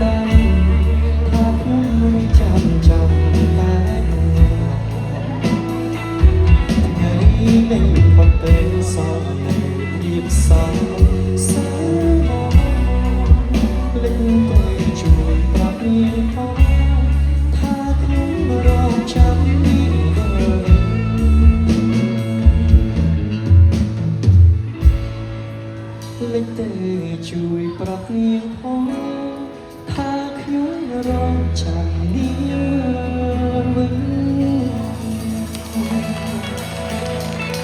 ដែរថាខ្ញុំមិនចាំតែថ្ងៃនេះផុតពេលសោកនៅៀបសោសើលេចទៅជួយប្រាប់នាងផងថាខ្ញុំរងចាំនេះលេចទៅជួយប្រាប់នាងផងថាខ្ញុំរងចាំ